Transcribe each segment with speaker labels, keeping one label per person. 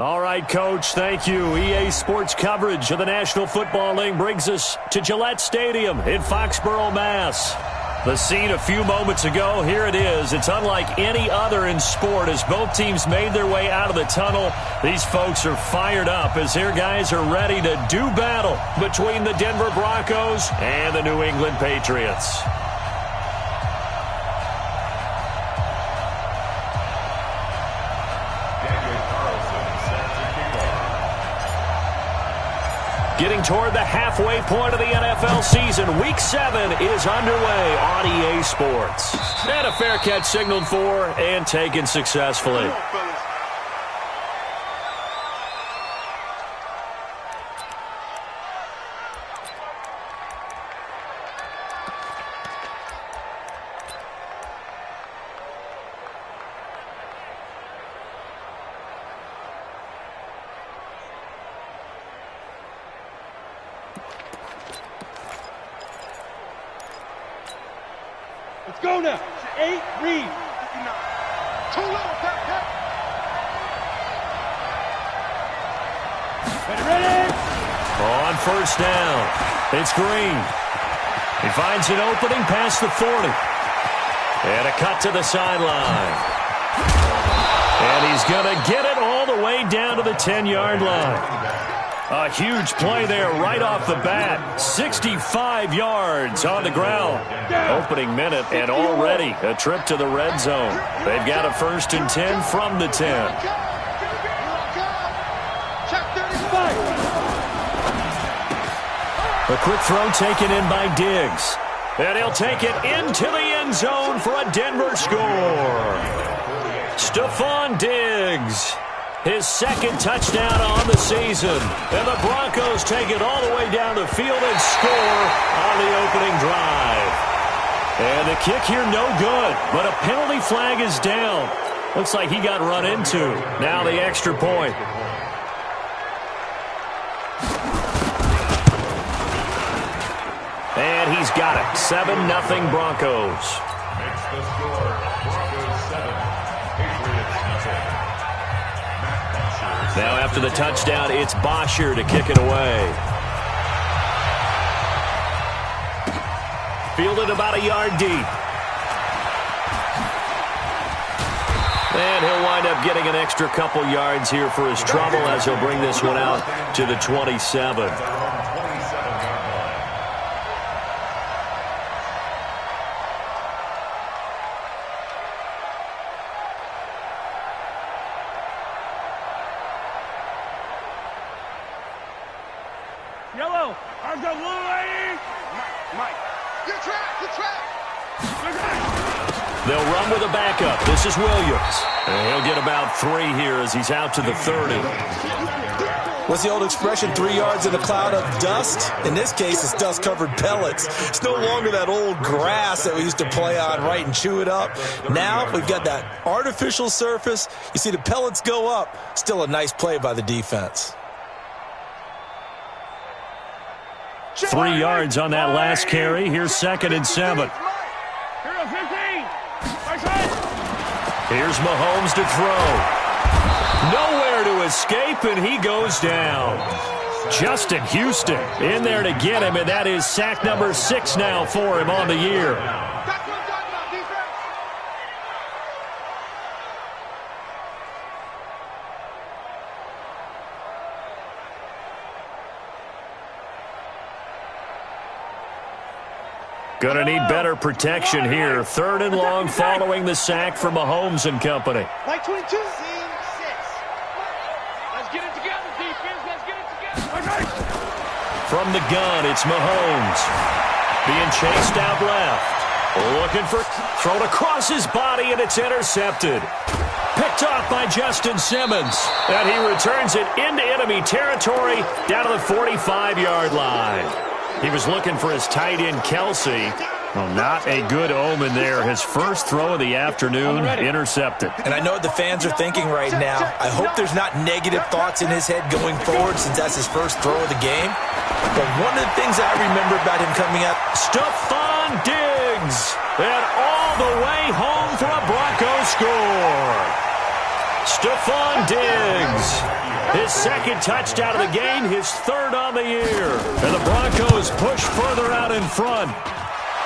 Speaker 1: All right, Coach, thank you. EA Sports coverage of the National Football League brings us to Gillette Stadium in Foxborough, Mass. The scene a few moments ago, here it is. It's unlike any other in sport as both teams made their way out of the tunnel. These folks are fired up as their guys are ready to do battle between the Denver Broncos and the New England Patriots. Getting toward the halfway point of the NFL season, Week 7 is underway on EA Sports. And a fair catch signaled for and taken successfully.
Speaker 2: Let's go now. 8, read. Too low, tap. Ready.
Speaker 1: On first down, it's Green. He finds an opening past the 40. And a cut to the sideline. And he's going to get it all the way down to the 10-yard line. A huge play there right off the bat. 65 yards on the ground. Opening minute and already a trip to the red zone. They've got a 1st and 10 from the 10. A quick throw taken in by Diggs. And he'll take it into the end zone for a Denver score. Stephon Diggs. His 2nd touchdown on the season. And the Broncos take it all the way down the field and score on the opening drive. And the kick here no good, but a penalty flag is down. Looks like he got run into. Now the extra point. And he's got it. 7-0 Broncos.
Speaker 3: Makes the score. Broncos 7, Patriots nothing.
Speaker 1: Now after the touchdown, it's Bosher to kick it away. Fielded about a yard deep. And he'll wind up getting an extra couple yards here for his trouble as he'll bring this one out to the 27.
Speaker 2: Yellow, I've got blue lady. Mike. Good track.
Speaker 1: They'll run with a backup. This is Williams. And he'll get about 3 here as he's out to the 30.
Speaker 4: What's the old expression, 3 yards in a cloud of dust? In this case, it's dust-covered pellets. It's no longer that old grass that we used to play on, right, and chew it up. Now we've got that artificial surface. You see the pellets go up. Still a nice play by the defense.
Speaker 1: 3 yards on that last carry. Here's 2nd and 7. Here's Mahomes to throw. Nowhere to escape, and he goes down. Justin Houston in there to get him, and that is sack number 6 now for him on the year. Gonna need better protection here. 3rd and long following the sack from Mahomes and company.
Speaker 2: Like 22. Scene 6. Let's get it together, defense. Let's get it together.
Speaker 1: From the gun, it's Mahomes. Being chased out left. Looking for thrown across his body, and it's intercepted. Picked off by Justin Simmons. And he returns it into enemy territory down to the 45-yard line. He was looking for his tight end, Kelsey. Well, not a good omen there. His first throw of the afternoon intercepted.
Speaker 4: And I know what the fans are thinking right now. I hope there's not negative thoughts in his head going forward since that's his first throw of the game. But one of the things I remember about him coming out,
Speaker 1: Stephon Diggs. And all the way home for a Bronco score. Stephon Diggs. His second touchdown of the game, his third on the year. And the Broncos push further out in front.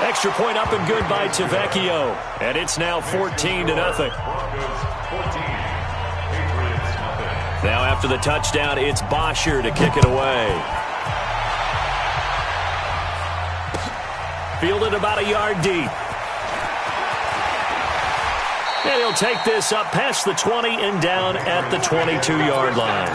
Speaker 1: Extra point up and good by Tavecchio. And it's now 14-0. Now after the touchdown, it's Bosher to kick it away. Fielded about a yard deep. And he'll take this up past the 20 and down at the 22-yard line.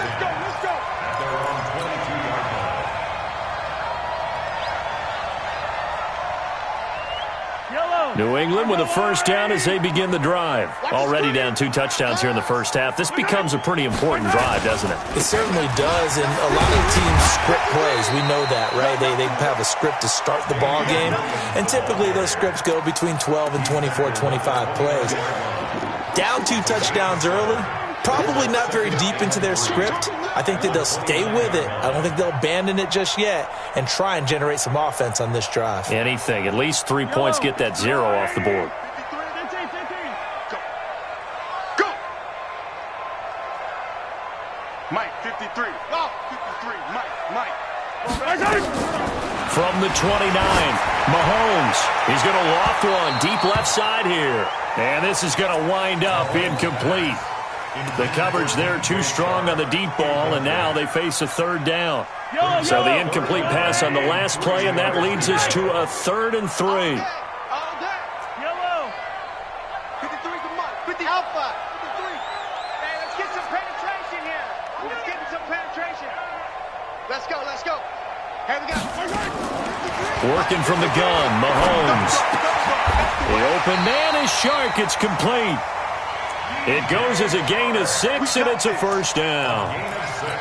Speaker 1: New England with a first down as they begin the drive. Already down 2 touchdowns here in the first half. This becomes a pretty important drive, doesn't it?
Speaker 4: It certainly does, and a lot of teams script plays. We know that, right? They have a script to start the ball game, and typically those scripts go between 12 and 24, 25 plays. Down 2 touchdowns early, probably not very deep into their script. I think that they'll stay with it. I don't think they'll abandon it just yet and try and generate some offense on this drive.
Speaker 1: Anything. At least 3 points, get that 0 off the board.
Speaker 2: Go. Mike, 53. Oh, 53. Mike.
Speaker 1: From the 29, Mahomes. He's going to loft one deep left side here. And this is going to wind up incomplete. The coverage there too strong on the deep ball, and now they face a third down. So the incomplete pass on the last play, and that leads us to a 3rd and 3.
Speaker 2: All day. Yellow. 53 to Mike. 50 Alpha. 53. Hey, let's get some penetration here. Let's get some penetration. Let's go. Here we go.
Speaker 1: Working from the gun, Mahomes. The open man is Shark. It's complete. It goes as a gain of 6, and it's a first down.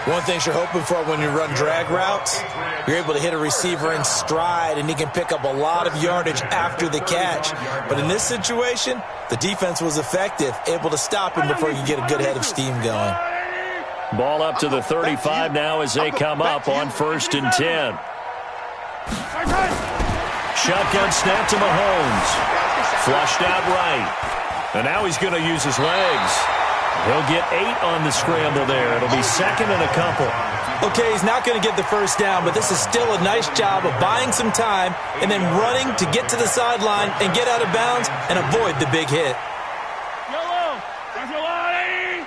Speaker 4: One thing you're hoping for when you run drag routes, you're able to hit a receiver in stride, and he can pick up a lot of yardage after the catch. But in this situation, the defense was effective, able to stop him before you get a good head of steam going.
Speaker 1: Ball up to the 35 now as they come up on 1st and 10. Shotgun snap to Mahomes. Flushed out right. And now he's going to use his legs. He'll get 8 on the scramble there. It'll be 2nd and a couple.
Speaker 4: Okay, he's not going to get the first down, but this is still a nice job of buying some time and then running to get to the sideline and get out of bounds and avoid the big hit.
Speaker 2: Yellow. That's your line.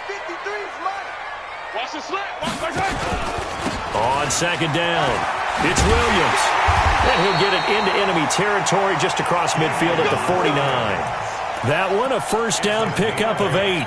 Speaker 2: 53's Mike. Watch the slip.
Speaker 1: On 2nd down, it's Williams. And he'll get it into enemy territory just across midfield at the 49. That one, a first down pickup of 8.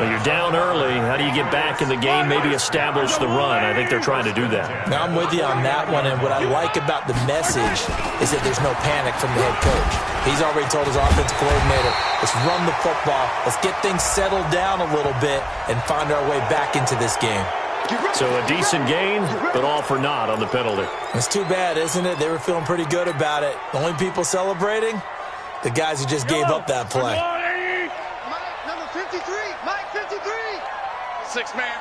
Speaker 1: Well, you're down early. How do you get back in the game, maybe establish the run? I think they're trying to do that.
Speaker 4: Now, I'm with you on that one, and what I like about the message is that there's no panic from the head coach. He's already told his offensive coordinator, let's run the football, let's get things settled down a little bit and find our way back into this game.
Speaker 1: So a decent gain, but all for naught on the penalty.
Speaker 4: It's too bad, isn't it? They were feeling pretty good about it. The only people celebrating? The guys who just gave up that play.
Speaker 2: Mike, number 53. Mike, 53. 6 man.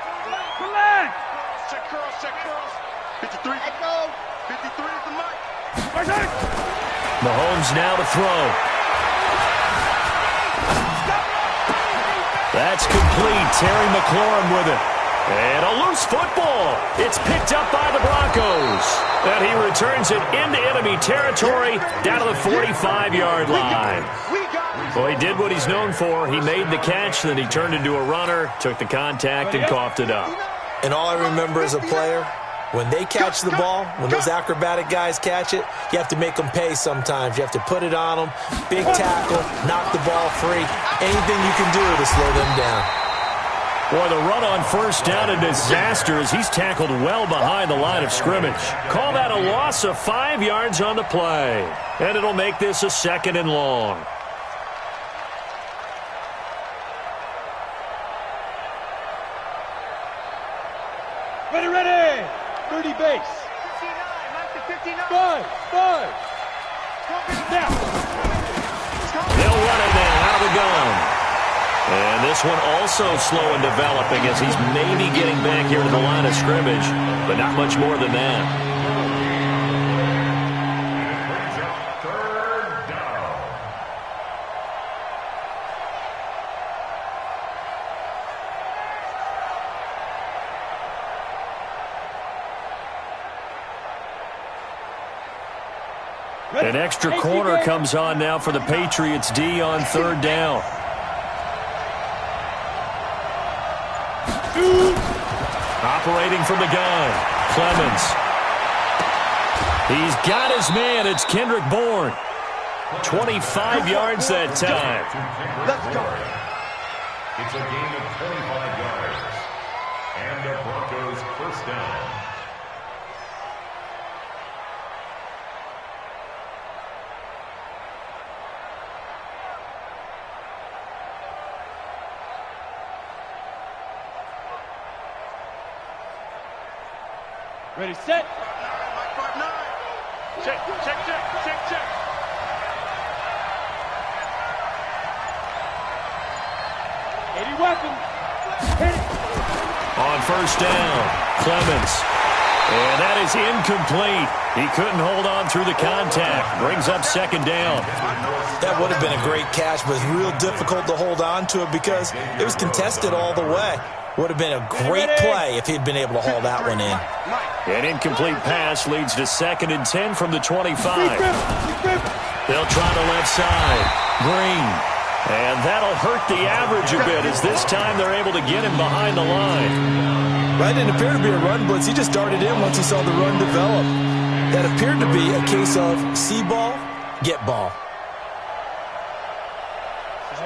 Speaker 2: Come on. Check curls. 53. Echo. 53 is the Mike.
Speaker 1: Mahomes now to throw. That's complete. Terry McLaurin with it. And a loose football. It's picked up by the Broncos. And he returns it into enemy territory down to the 45-yard line. Well, he did what he's known for. He made the catch, then he turned into a runner, took the contact, and coughed it up.
Speaker 4: And all I remember as a player, when they catch the ball, when those acrobatic guys catch it, you have to make them pay sometimes. You have to put it on them, big tackle, knock the ball free, anything you can do to slow them down.
Speaker 1: Boy, the run on first down, a disaster as he's tackled well behind the line of scrimmage. Call that a loss of 5 yards on the play. And it'll make this a 2nd and long.
Speaker 2: Ready. 30 base. 59. Mike to 59. 5. Now.
Speaker 1: They'll run it now out of the gun. And this one also slow in developing as he's maybe getting back here to the line of scrimmage, but not much more than that.
Speaker 3: Third down.
Speaker 1: An extra corner comes on now for the Patriots D on third down. Operating from the gun, Clemens. He's got his man. It's Kendrick Bourne. 25 yards that time.
Speaker 2: Let's go.
Speaker 3: It's a gain of 25 yards. And the Broncos first down.
Speaker 5: Ready, set.
Speaker 2: Check, check, check, check, check.
Speaker 5: Weapon.
Speaker 1: On first down, Clemens. And that is incomplete. He couldn't hold on through the contact. Brings up second down.
Speaker 4: That would have been a great catch, but it's real difficult to hold on to it because it was contested all the way. Would have been a great play if he'd been able to haul that one in.
Speaker 1: An incomplete pass leads to 2nd and 10 from the 25. They'll try the left side. Green. And that'll hurt the average a bit as this time they're able to get him behind the line.
Speaker 4: Right, it appeared to be a run blitz. He just darted in once he saw the run develop. That appeared to be a case of see ball, get ball.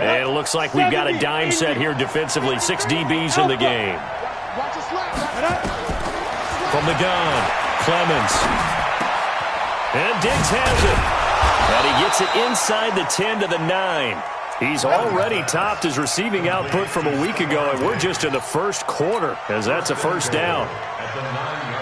Speaker 1: And it looks like we've got a dime set here defensively. 6 DBs in the game. From the gun, Clemens. And Diggs has it. And he gets it inside the 10 to the 9. He's already topped his receiving output from a week ago, and we're just in the first quarter as that's a first down.
Speaker 3: At the 9-yard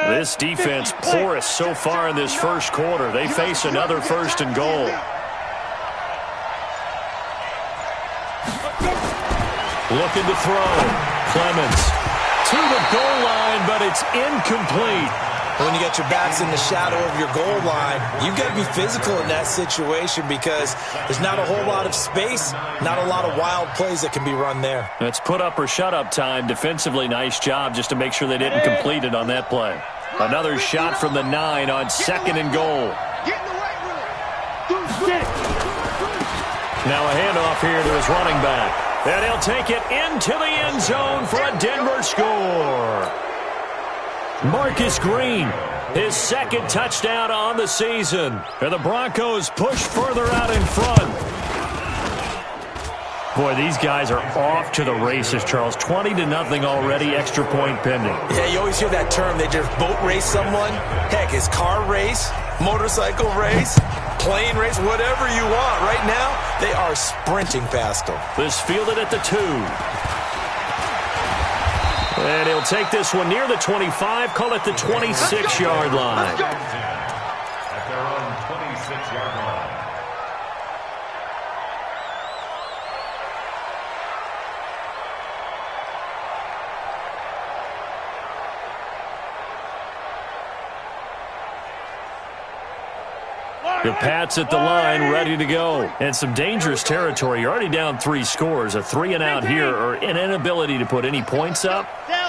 Speaker 3: line.
Speaker 1: This defense porous so far in this first quarter. They face another 1st and goal. Looking to throw. Clemens to the goal line, but it's incomplete.
Speaker 4: When you got your backs in the shadow of your goal line, you've got to be physical in that situation because there's not a whole lot of space, not a lot of wild plays that can be run there.
Speaker 1: It's put up or shut up time. Defensively, nice job just to make sure they didn't complete it on that play. Another shot from the 9 on 2nd and goal.
Speaker 2: Get in the weight room.
Speaker 1: Now a handoff here to his running back. And he'll take it into the end zone for a Denver score. Marcus Green, his 2nd touchdown on the season. And the Broncos push further out in front. Boy, these guys are off to the races, Charles. 20-0 already, extra point pending.
Speaker 4: Yeah, you always hear that term. They just boat race someone. Heck, it's car race, motorcycle race, plane race, whatever you want. Right now, they are sprinting past them.
Speaker 1: This fielded at the 2. And he'll take this one near the 25, call it the 26-yard line.
Speaker 3: At their own 26-yard line.
Speaker 1: The Pats at the line, ready to go. And some dangerous territory. You're already down 3 scores. A 3-and-out here, or an inability to put any points up.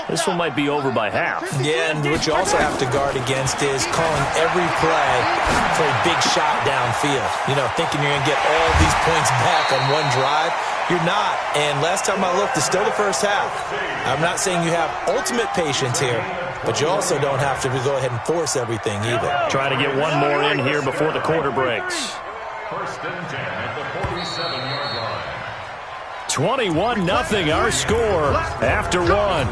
Speaker 1: This one might be over by half.
Speaker 4: Yeah, and what you also have to guard against is calling every play for a big shot downfield. You know, thinking you're going to get all these points back on one drive. You're not. And last time I looked, it's still the first half. I'm not saying you have ultimate patience here, but you also don't have to go ahead and force everything either.
Speaker 1: Trying to get one more in here before the quarter breaks.
Speaker 3: 1st and 10 at the 47-yard line.
Speaker 1: 21-0 our score after 1.
Speaker 3: Broncos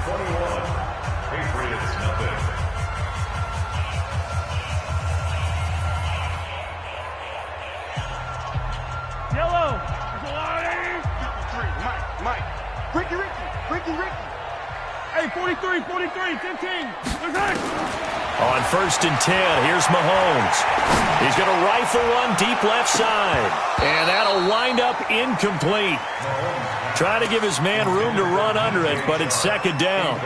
Speaker 3: 21, Patriots 0.
Speaker 5: Yellow.
Speaker 2: Mike. Ricky.
Speaker 5: Hey, 43, 15.
Speaker 1: On 1st and 10, here's Mahomes. He's going to rifle one deep left side. And that'll wind up incomplete. Trying to give his man room to run under it, but it's 2nd down.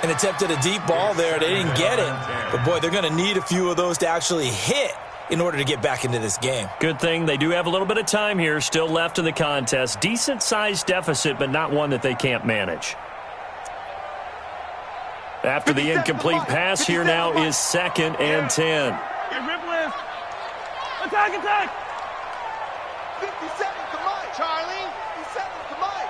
Speaker 4: And attempted a deep ball there. They didn't get it. But, boy, they're going to need a few of those to actually hit in order to get back into this game.
Speaker 1: Good thing they do have a little bit of time here still left in the contest. Decent-sized deficit, but not one that they can't manage. After the incomplete pass, here now is 2nd and 10.
Speaker 5: Attack, attack!
Speaker 2: 57, come on, Charlie. 57, come on.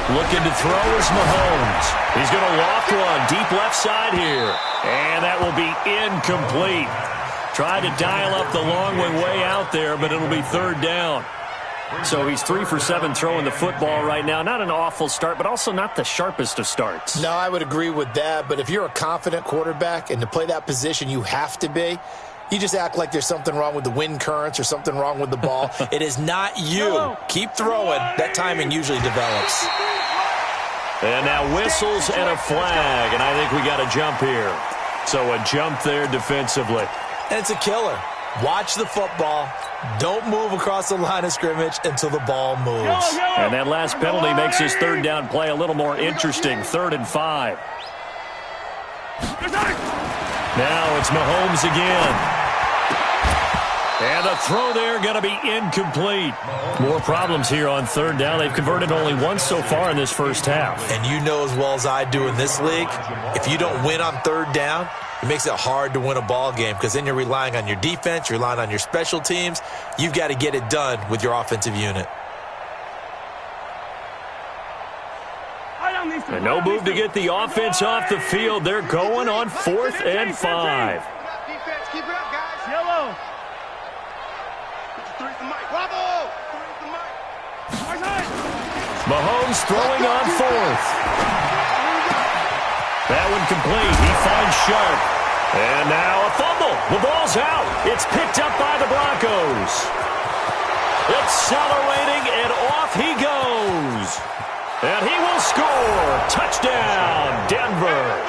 Speaker 1: Looking to throw is Mahomes. He's going to loft one deep left side here. And that will be incomplete. Tried to dial up the long one way out there, but it'll be 3rd down. So he's 3 for 7 throwing the football right now. Not an awful start, but also not the sharpest of starts.
Speaker 4: No, I would agree with that. But if you're a confident quarterback and to play that position you have to be, you just act like there's something wrong with the wind currents or something wrong with the ball. It is not you. Keep throwing. That timing usually develops.
Speaker 1: And now whistles and a flag, and I think we got a jump here. So a jump there defensively.
Speaker 4: And it's a killer. Watch the football. Don't move across the line of scrimmage until the ball moves.
Speaker 1: And that last penalty makes his 3rd down play a little more interesting. 3rd and 5. Now it's Mahomes again. And the throw there going to be incomplete. More problems here on 3rd down. They've converted only once so far in this first half.
Speaker 4: And you know as well as I do in this league, if you don't win on 3rd down, it makes it hard to win a ball game because then you're relying on your defense, you're relying on your special teams. You've got to get it done with your offensive unit.
Speaker 1: And no move to get the offense off the field. They're going on 4th and 5.
Speaker 2: Defense, keep it up, guys.
Speaker 5: Yellow.
Speaker 2: Bravo!
Speaker 1: Mahomes throwing on 4th. That one complete. He finds Sharp. And now a fumble. The ball's out. It's picked up by the Broncos. Accelerating, and off he goes. And he will score. Touchdown, Denver.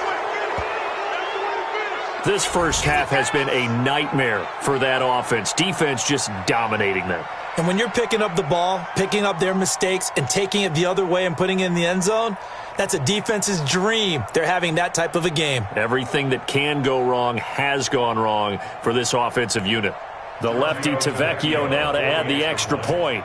Speaker 1: This first half has been a nightmare for that offense. Defense just dominating them.
Speaker 4: And when you're picking up the ball, picking up their mistakes, and taking it the other way and putting it in the end zone, that's a defense's dream. They're having that type of a game.
Speaker 1: Everything that can go wrong has gone wrong for this offensive unit. The lefty Tavecchio now to add the extra point.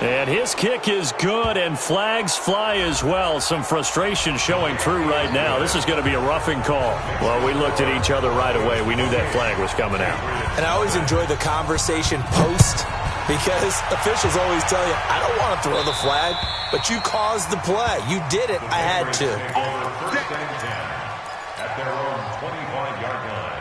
Speaker 1: And his kick is good, and flags fly as well. Some frustration showing through right now. This is going to be a roughing call. Well, we looked at each other right away. We knew that flag was coming out.
Speaker 4: And I always enjoy the conversation post because officials always tell you, I don't want to throw the flag, but you caused the play. You did it. I had to.
Speaker 3: At their own 25-yard line.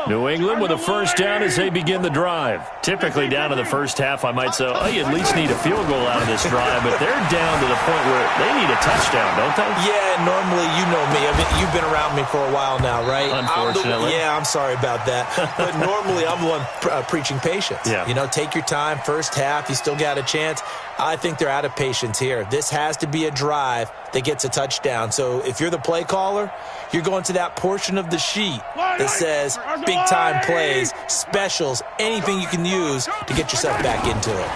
Speaker 1: New England with a first down as they begin the drive. Typically down to the first half, I might say, oh, you at least need a field goal out of this drive, but they're down to the point where they need a touchdown, don't they?
Speaker 4: Yeah, normally, you know me. I mean, you've been around me for a while now, right?
Speaker 1: Unfortunately.
Speaker 4: I'm sorry about that. But normally, I'm the one preaching patience.
Speaker 1: Yeah.
Speaker 4: You know, take your time. First half, you still got a chance. I think they're out of patience here. This has to be a drive that gets a touchdown. So if you're the play caller, you're going to that portion of the sheet that says big-time plays, specials, anything you can use to get yourself back into it.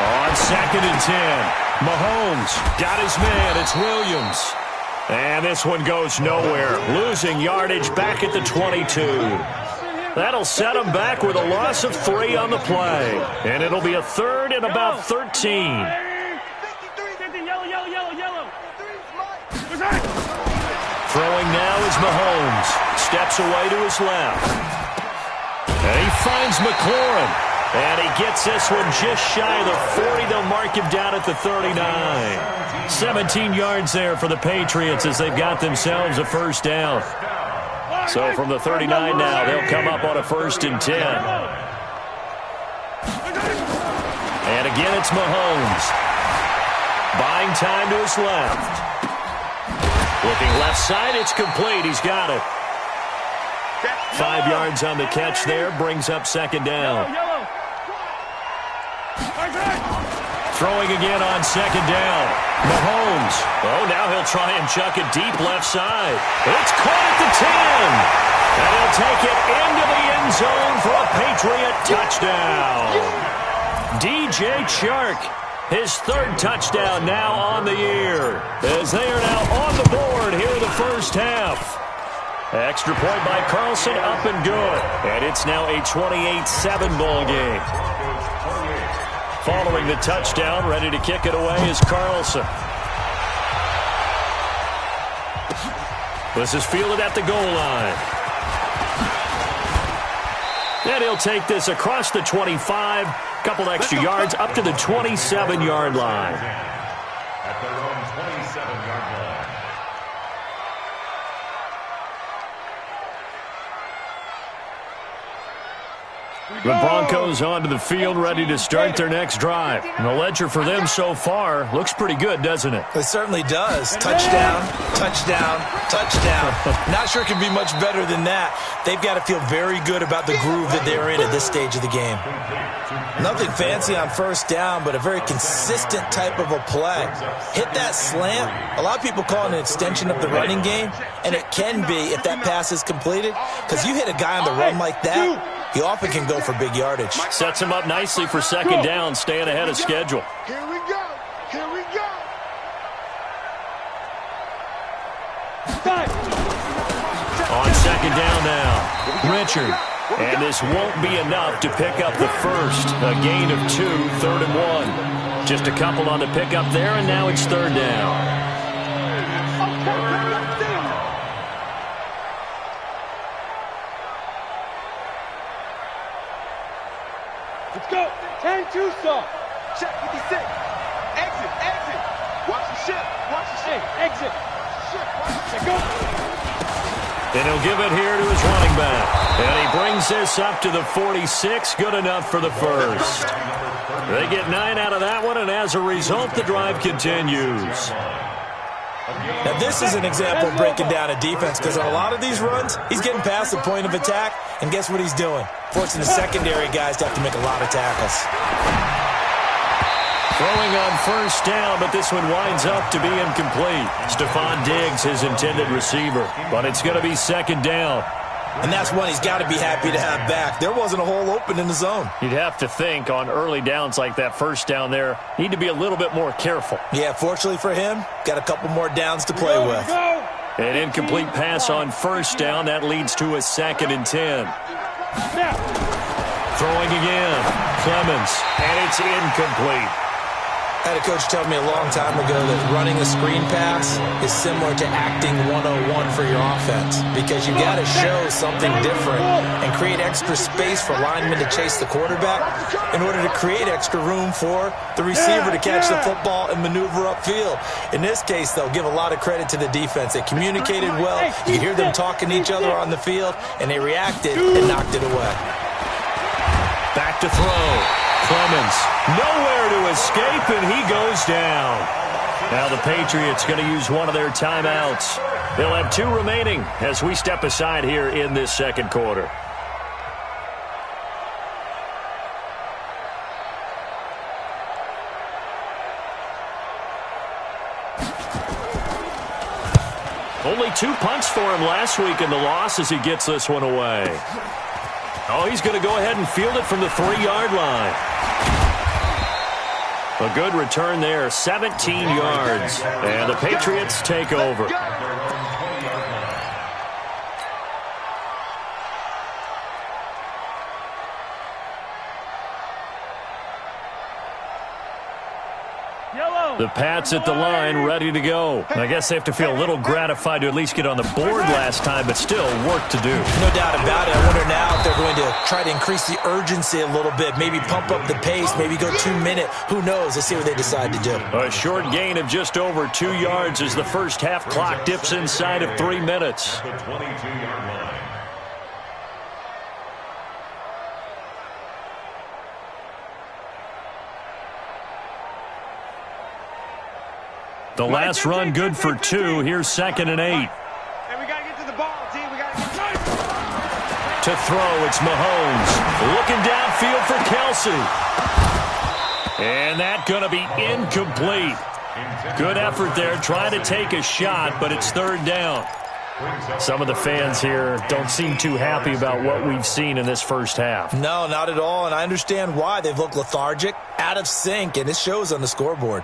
Speaker 1: On 2nd and 10, Mahomes got his man. It's Williams. And this one goes nowhere. Losing yardage back at the 22. That'll set him back with a loss of 3 on the play. And it'll be a 3rd and about 13. Throwing now is Mahomes. Steps away to his left. And he finds McLaurin. And he gets this one just shy of the 40. They'll mark him down at the 39. 17 yards there for the Patriots as they've got themselves a first down. So from the 39 now, they'll come up on a 1st and 10. And again, it's Mahomes. Buying time to his left. Looking left side, it's complete. He's got it. 5 yards on the catch there, brings up 2nd down. Throwing again on second down. Mahomes. Oh, now he'll try and chuck it deep left side. It's caught at the 10. And he'll take it into the end zone for a Patriot touchdown. DJ Chark, his third touchdown now on the year, as they are now on the board here in the first half. Extra point by Carlson, up and good. And it's now a 28-7 ball game. Following the touchdown, ready to kick it away is Carlson. This is fielded at the goal line. And he'll take this across the 25, couple extra yards, up to the 27-yard line.
Speaker 3: At their own 27-yard line.
Speaker 1: The Broncos onto the field, ready to start their next drive. And the ledger for them so far looks pretty good, doesn't it?
Speaker 4: It certainly does. Touchdown, touchdown, touchdown. Not sure it can be much better than that. They've got to feel very good about the groove that they're in at this stage of the game. Nothing fancy on first down, but a very consistent type of a play. Hit that slant. A lot of people call it an extension of the running game, and it can be if that pass is completed, because you hit a guy on the run like that, he often can go for big yardage.
Speaker 1: Sets him up nicely for second down, staying ahead of schedule.
Speaker 2: Here we go. Here we go.
Speaker 1: On second down now, Richard. And this won't be enough to pick up the first. A gain of 2, 3rd and 1. Just a couple on the pickup there, and now it's third down.
Speaker 5: Let's go. 10-2 stop.
Speaker 2: Check 56. Exit, exit. Watch the ship. Watch the ship.
Speaker 5: Hey, exit.
Speaker 2: Ship. Watch the ship.
Speaker 5: Go.
Speaker 1: And he'll give it here to his running back. And he brings this up to the 46. Good enough for the first. They get 9 out of that one, and as a result, the drive continues.
Speaker 4: Now, this is an example of breaking down a defense, because on a lot of these runs, he's getting past the point of attack, and guess what he's doing? Forcing the secondary guys to have to make a lot of tackles.
Speaker 1: Throwing on first down, but this one winds up to be incomplete. Stephon Diggs, his intended receiver, but it's going to be second down.
Speaker 4: And that's one he's got to be happy to have back. There wasn't a hole open in the zone.
Speaker 1: You'd have to think on early downs like that first down there, need to be a little bit more careful.
Speaker 4: Yeah, fortunately for him, got a couple more downs to play with.
Speaker 1: An incomplete pass on first down. That leads to a 2nd and 10. Throwing again. Clemens, and it's incomplete.
Speaker 4: I had a coach tell me a long time ago that running a screen pass is similar to acting 101 for your offense, because you got to show something different and create extra space for linemen to chase the quarterback in order to create extra room for the receiver to catch the football and maneuver upfield. In this case, though, give a lot of credit to the defense. They communicated well. You hear them talking to each other on the field, and they reacted and knocked it away.
Speaker 1: Back to throw. Clemens, nowhere to escape, and he goes down. Now the Patriots going to use one of their timeouts. They'll have 2 remaining as we step aside here in this second quarter. Only 2 punts for him last week in the loss as he gets this one away. Oh, he's going to go ahead and field it from the 3-yard line. A good return there, 17 yards. And the Patriots take over. The Pats at the line, ready to go. I guess they have to feel a little gratified to at least get on the board last time, but still work to do.
Speaker 4: No doubt about it. I wonder now if they're going to try to increase the urgency a little bit, maybe pump up the pace, maybe go 2-minute. Who knows? Let's see what they decide to do.
Speaker 1: A short gain of just over 2 yards as the first half clock dips inside of 3 minutes.
Speaker 3: The 22-yard line.
Speaker 1: The last run good for 2. Here's 2nd and 8.
Speaker 2: And we got to get to the ball, team. We got to get
Speaker 1: To throw, it's Mahomes. Looking downfield for Kelsey. And that's going to be incomplete. Good effort there, trying to take a shot, but it's third down. Some of the fans here don't seem too happy about what we've seen in this first half.
Speaker 4: No, not at all, and I understand why. They've looked lethargic, out of sync, and it shows on the scoreboard.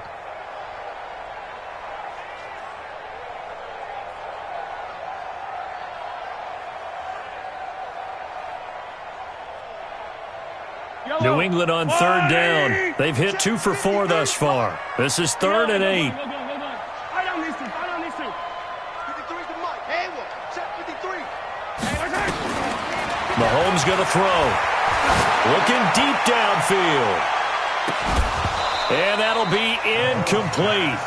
Speaker 1: New England on third down. They've hit 2 for 4 thus far. This is 3rd and 8. Mahomes going to throw. Looking deep downfield. And that'll be incomplete.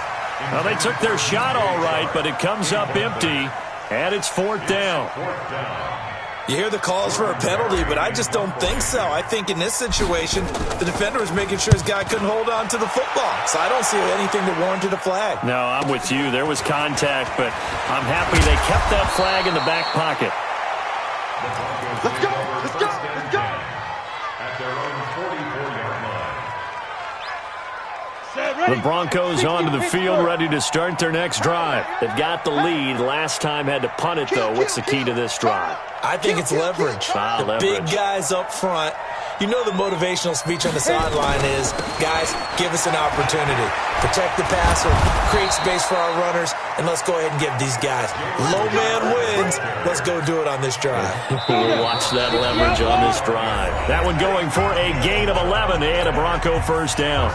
Speaker 1: Well, they took their shot all right, but it comes up empty, and it's 4th down.
Speaker 4: You hear the calls for a penalty, but I just don't think so. I think in this situation, the defender was making sure his guy couldn't hold on to the football. So I don't see anything that warranted a flag.
Speaker 1: No, I'm with you. There was contact, but I'm happy they kept that flag in the back pocket.
Speaker 2: Let's go! Let's go! Let's go!
Speaker 3: At their own 44-yard line.
Speaker 1: The Broncos onto the field, ready to start their next drive. They've got the lead. Last time had to punt it, though. What's the key to this drive?
Speaker 4: I think it's leverage. The big guys up front. You know the motivational speech on the sideline is, guys, give us an opportunity. Protect the passer, create space for our runners, and let's go ahead and give these guys. Low man wins. Let's go do it on this drive.
Speaker 1: We'll watch that leverage on this drive. That one going for a gain of 11 and a Bronco first down.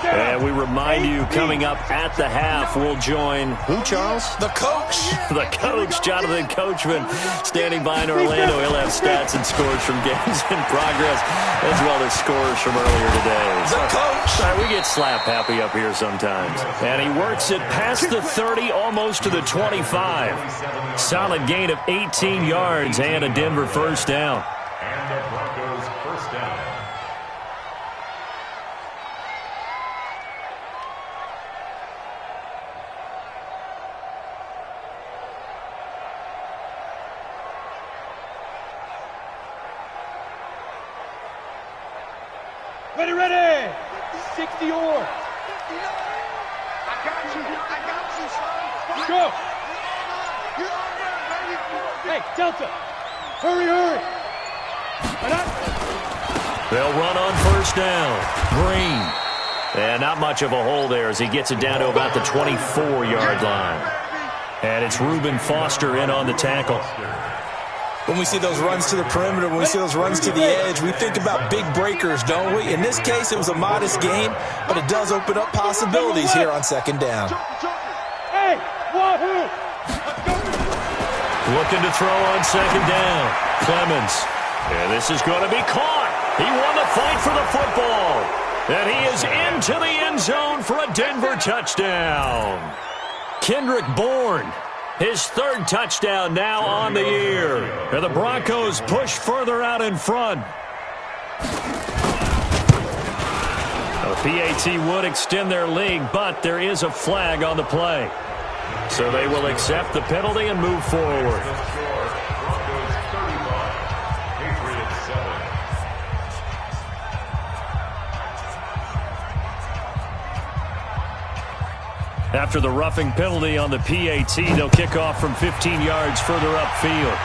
Speaker 1: And we remind you, coming up at the half, we'll join who, Charles?
Speaker 4: The coach.
Speaker 1: The coach, Jonathan Coachman, standing by in Orlando. He'll have stats and scores from games in progress, as well as scores from earlier today.
Speaker 4: The coach.
Speaker 1: We get slap happy up here sometimes. And he works it past the 30, almost to the 25. Solid gain of 18 yards and a Denver first down.
Speaker 3: And the Broncos first down.
Speaker 5: Ready! 60 or.
Speaker 2: I got you, son.
Speaker 5: Go!
Speaker 2: You're on there, baby.
Speaker 5: Hey, Delta! Hurry!
Speaker 1: They'll run on first down. Green. And not much of a hole there as he gets it down to about the 24-yard line. And it's Reuben Foster in on the tackle.
Speaker 4: When we see those runs to the perimeter, when we see those runs to the edge, we think about big breakers, don't we? In this case, it was a modest gain, but it does open up possibilities here on second down.
Speaker 5: Hey, wahoo!
Speaker 1: Looking to throw on second down. Clemens. And this is going to be caught. He won the fight for the football. And he is into the end zone for a Denver touchdown. Kendrick Bourne. His 3rd touchdown now on the year. And the Broncos push further out in front. The PAT would extend their lead, but there is a flag on the play. So they will accept the penalty and move forward. After the roughing penalty on the PAT, they'll kick off from 15 yards further upfield.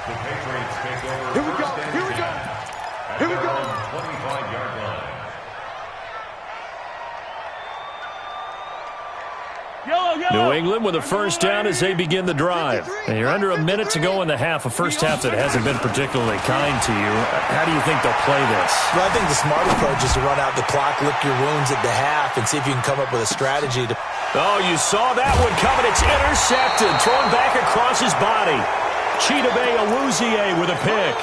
Speaker 3: The Patriots take over.
Speaker 2: Here we go. Here we go. Here we go.
Speaker 3: 25-yard line.
Speaker 1: New England with a first down as they begin the drive. And you're under a minute to go in the half, a first half that hasn't been particularly kind to you. How do you think they'll play this?
Speaker 4: Well, I think the smart approach is to run out the clock, lick your wounds at the half, and see if you can come up with a strategy to...
Speaker 1: Oh, you saw that one coming. It's intercepted, thrown back across his body. Chidobe Awuzie with a pick.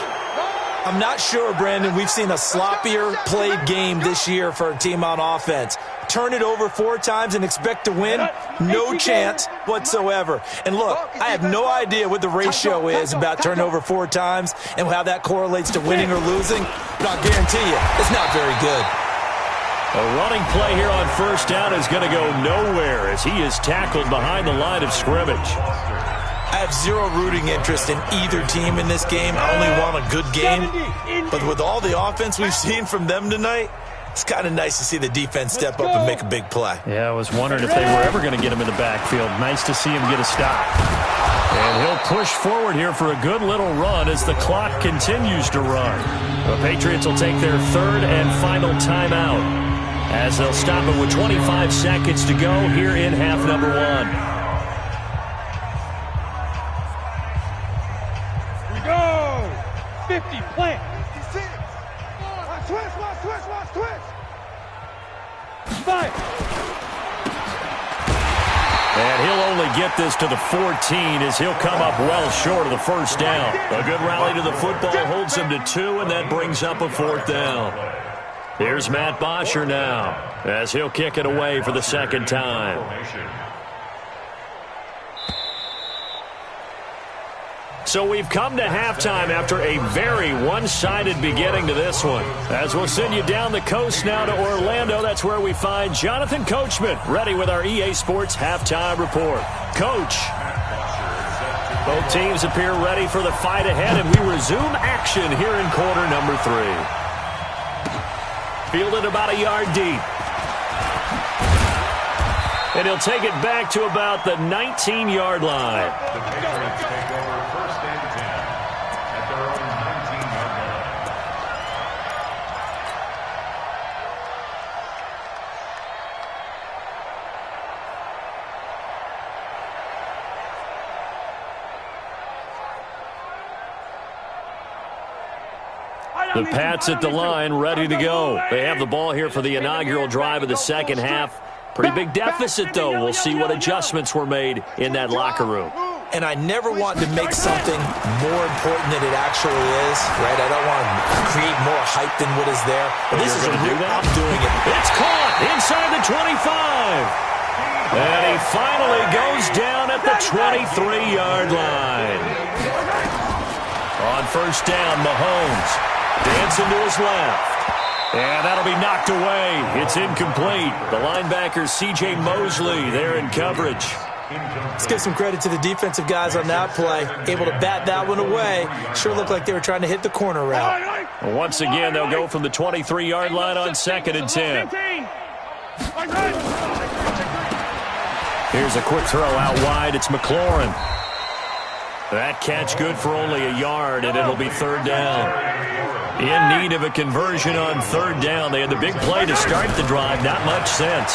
Speaker 4: I'm not sure, Brandon, we've seen a sloppier played game this year for a team on offense. Turn it over 4 times and expect to win? No chance whatsoever. And look, I have no idea what the ratio is about turning over 4 times and how that correlates to winning or losing, but I'll guarantee you, it's not very good.
Speaker 1: A running play here on first down is going to go nowhere as he is tackled behind the line of scrimmage.
Speaker 4: I have zero rooting interest in either team in this game. I only want a good game. But with all the offense we've seen from them tonight, it's kind of nice to see the defense step up and make a big play.
Speaker 1: Yeah, I was wondering if they were ever going to get him in the backfield. Nice to see him get a stop. And he'll push forward here for a good little run as the clock continues to run. The Patriots will take their third and final timeout as they'll stop it with 25 seconds to go here in half number one.
Speaker 5: We go! 50, plant.
Speaker 2: 56. Watch, twist.
Speaker 5: Fire.
Speaker 1: And he'll only get this to the 14 as he'll come up well short of the first down. A good rally to the football holds him to 2, and that brings up a fourth down. Here's Matt Bosher now as he'll kick it away for the second time. So we've come to halftime after a very one-sided beginning to this one. As we'll send you down the coast now to Orlando, that's where we find Jonathan Coachman ready with our EA Sports Halftime Report. Coach. Both teams appear ready for the fight ahead, and we resume action here in quarter number 3. Fielded about a yard deep. And he'll take it back to about the 19-yard line.
Speaker 3: The Patriots take over first and 10 at their own 19-yard line.
Speaker 1: The Pats at the line, ready to go. They have the ball here for the inaugural drive of the second half. Pretty big deficit, though. We'll see what adjustments were made in that locker room.
Speaker 4: And I never want to make something more important than it actually is, right? I don't want to create more hype than what is there. But this is a real, I'm doing it.
Speaker 1: It's caught inside the 25. And he finally goes down at the 23-yard line. On first down, Mahomes dancing to his left. And that'll be knocked away. It's incomplete. The linebacker, C.J. Mosley, there in coverage.
Speaker 4: Let's give some credit to the defensive guys on that play. Able to bat that one away. Sure looked like they were trying to hit the corner route.
Speaker 1: Once again, they'll go from the 23-yard line on second and 10. Here's a quick throw out wide. It's McLaurin. That catch good for only a yard, and it'll be third down. In need of a conversion on third down. They had the big play to start the drive. Not much sense.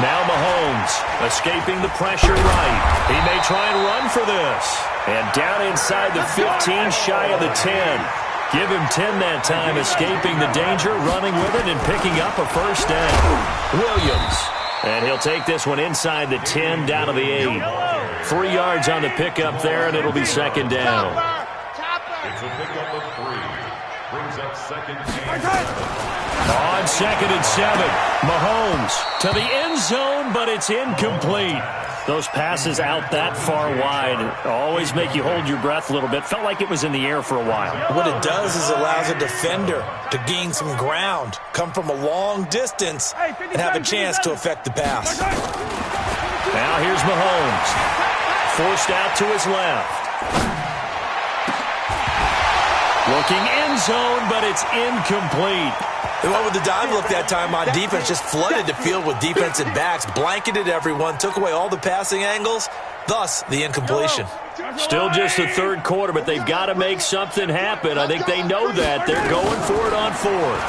Speaker 1: Now Mahomes escaping the pressure right. He may try and run for this. And down inside the 15, shy of the 10. Give him 10 that time, escaping the danger, running with it, and picking up a first down. Williams. And he'll take this one inside the 10, down to the 8. 3 yards on the pickup there, and it'll be second down.
Speaker 3: It's a pickup of 3. Brings up second and 7.
Speaker 1: On second and 7, Mahomes to the end zone, but it's incomplete. Those passes out that far wide always make you hold your breath a little bit. Felt like it was in the air for a while.
Speaker 4: What it does is allows a defender to gain some ground, come from a long distance, and have a chance to affect the pass.
Speaker 1: Now here's Mahomes. Forced out to his left. Looking end zone, but it's incomplete.
Speaker 4: They went with the dive look that time on defense, just flooded the field with defensive backs, blanketed everyone, took away all the passing angles, thus the incompletion.
Speaker 1: Still just the third quarter, but they've got to make something happen. I think they know that. They're going for it on fourth.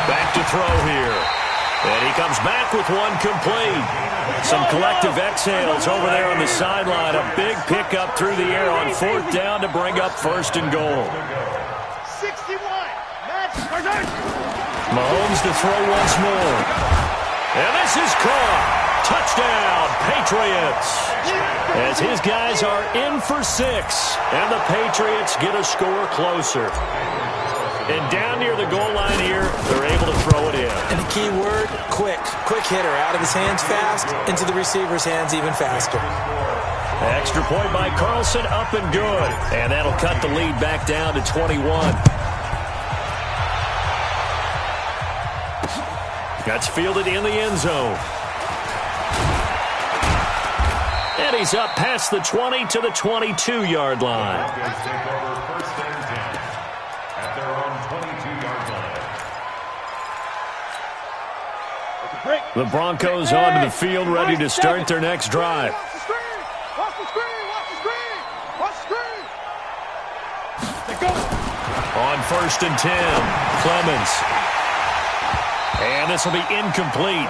Speaker 1: Back to throw here. And he comes back with one complete. Some collective exhales over there on the sideline. A big pickup through the air on fourth down to bring up first and goal.
Speaker 2: 61.
Speaker 1: Mahomes to throw once more. And this is caught. Touchdown, Patriots. As his guys are in for 6. And the Patriots get a score closer. And down near the goal line here, they're able to throw it in.
Speaker 4: And the key word, quick. Quick hitter, out of his hands fast, into the receiver's hands even faster.
Speaker 1: Extra point by Carlson, up and good. And that'll cut the lead back down to 21. That's fielded in the end zone. And he's up past the 20 to the 22-yard line.
Speaker 3: Broncos take over 1st and 10 at their own 22-yard line.
Speaker 1: The Broncos onto the field, ready to start their next drive.
Speaker 2: Watch the screen! Watch the screen! Watch the screen! Watch the screen! Let's go!
Speaker 1: On 1st and 10, Clemens. And this will be incomplete.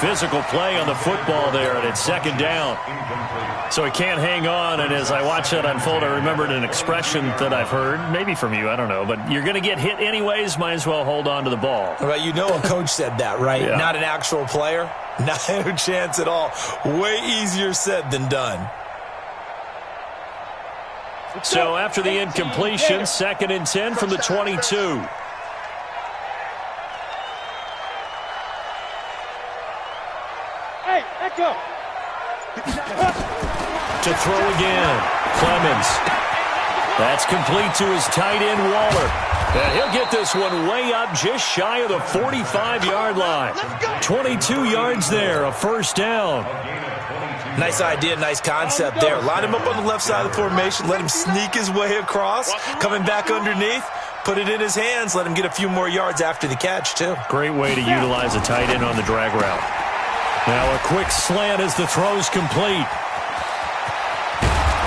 Speaker 1: Physical play on the football there, and it's 2nd down. So he can't hang on, and as I watch that unfold, I remembered an expression that I've heard, maybe from you, I don't know, but you're going to get hit anyways, might as well hold on to the ball.
Speaker 4: Well, you know a coach said that, right?
Speaker 1: Yeah.
Speaker 4: Not an actual player. Not a chance at all. Way easier said than done.
Speaker 1: So after the incompletion, 2nd and 10 from the 22.
Speaker 5: Hey, echo.
Speaker 1: To throw again, Clemens. That's complete to his tight end, Waller. And he'll get this one way up just shy of the 45-yard line. 22 yards there, a 1st down.
Speaker 4: Nice idea, nice concept there. Line him up on the left side of the formation, let him sneak his way across, coming back underneath, put it in his hands, let him get a few more yards after the catch, too.
Speaker 1: Great way to utilize a tight end on the drag route. Now a quick slant as the throw's complete.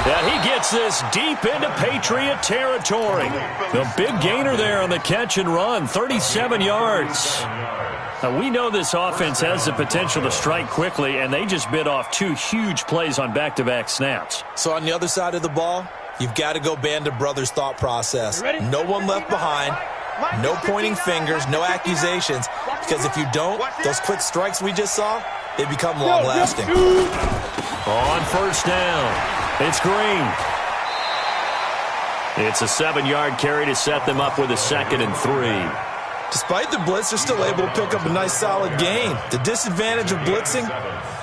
Speaker 1: And he gets this deep into Patriot territory. The big gainer there on the catch and run, 37 yards. Now, we know this offense has the potential to strike quickly, and they just bit off 2 huge plays on back-to-back snaps.
Speaker 4: So on the other side of the ball, you've got to go Band of Brothers thought process. No one left behind, no pointing fingers, no accusations, because if you don't, those quick strikes we just saw, they become long-lasting.
Speaker 1: On 1st down, it's Green. It's a 7-yard carry to set them up with a 2nd and 3.
Speaker 4: Despite the blitz, they're still able to pick up a nice solid gain. The disadvantage of blitzing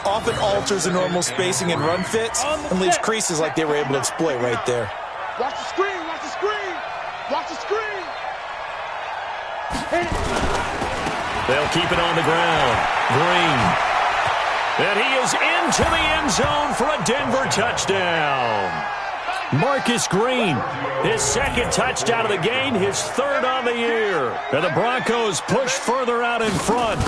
Speaker 4: often alters the normal spacing and run fits and leaves creases like they were able to exploit right there.
Speaker 2: Watch the screen! Watch the screen! Watch the screen!
Speaker 1: They'll keep it on the ground. Green. And he is into the end zone for a Denver touchdown. Marcus Green, his 2nd touchdown of the game, his 3rd on the year. And the Broncos push further out in front.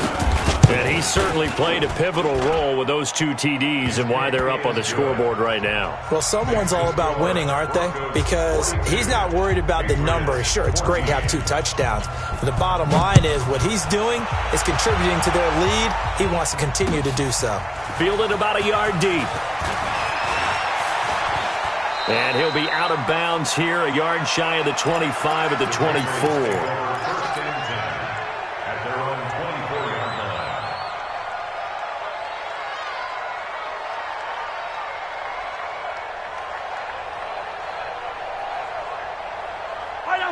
Speaker 1: And he certainly played a pivotal role with those 2 TDs and why they're up on the scoreboard right now.
Speaker 4: Well, someone's all about winning, aren't they? Because he's not worried about the number. Sure, it's great to have 2 touchdowns. But the bottom line is what he's doing is contributing to their lead. He wants to continue to do so.
Speaker 1: Fielded about a yard deep. And he'll be out of bounds here, a yard shy of the 25 at the 24.
Speaker 3: 1st and 10 at their own 24-yard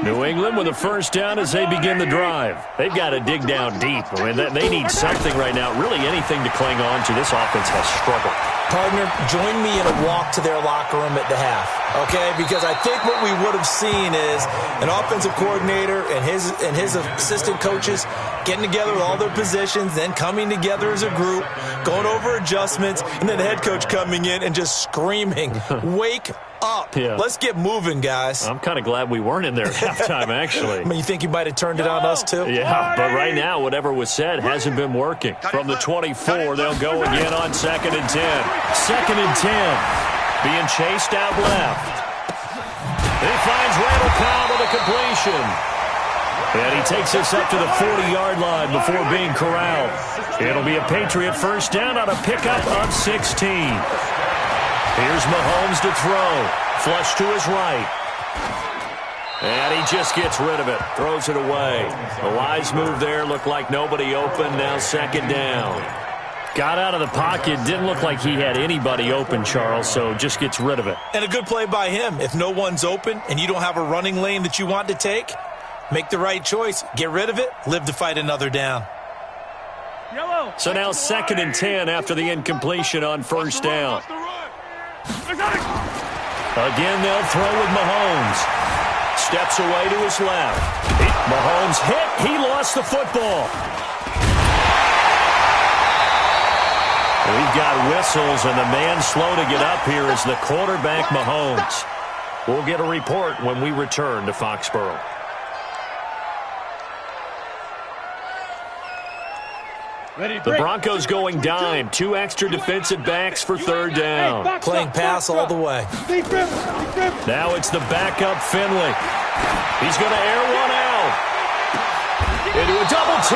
Speaker 3: line.
Speaker 1: New England with a 1st down as they begin the drive. They've got to dig down deep. I mean, they need something right now, really anything to cling on to. This offense has struggled.
Speaker 4: Partner, join me in a walk to their locker room at the half, okay? Because I think what we would have seen is an offensive coordinator and his assistant coaches getting together with all their positions, then coming together as a group, going over adjustments, and then the head coach coming in and just screaming, wake up.
Speaker 1: Yeah.
Speaker 4: Let's get moving, guys.
Speaker 1: I'm kind of glad we weren't in there at halftime, actually.
Speaker 4: I mean, you think you might have turned it on us, too?
Speaker 1: Yeah, but right now, whatever was said hasn't been working. From the 24, they'll go again on 2nd and 10. 2nd and 10, being chased out left. He finds Randall Cobb with a completion. And he takes us up to the 40-yard line before being corralled. It'll be a Patriot 1st down on a pickup of 16. Here's Mahomes to throw. Flush to his right. And he just gets rid of it. Throws it away. A wise move there. Looked like nobody open. Now 2nd down. Got out of the pocket. Didn't look like he had anybody open, Charles, so just gets rid of it.
Speaker 4: And a good play by him. If no one's open and you don't have a running lane that you want to take, make the right choice. Get rid of it. Live to fight another down.
Speaker 1: So now 2nd and 10 after the incompletion on 1st down. Again, they'll throw with Mahomes. Steps away to his left. Mahomes hit. He lost the football. We've got whistles, and the man slow to get up here is the quarterback, Mahomes. We'll get a report when we return to Foxborough. The Broncos going dime. 2 extra defensive backs for third down.
Speaker 4: Playing pass all the way.
Speaker 1: Now it's the backup, Finley. He's going to air one out. Into a double team.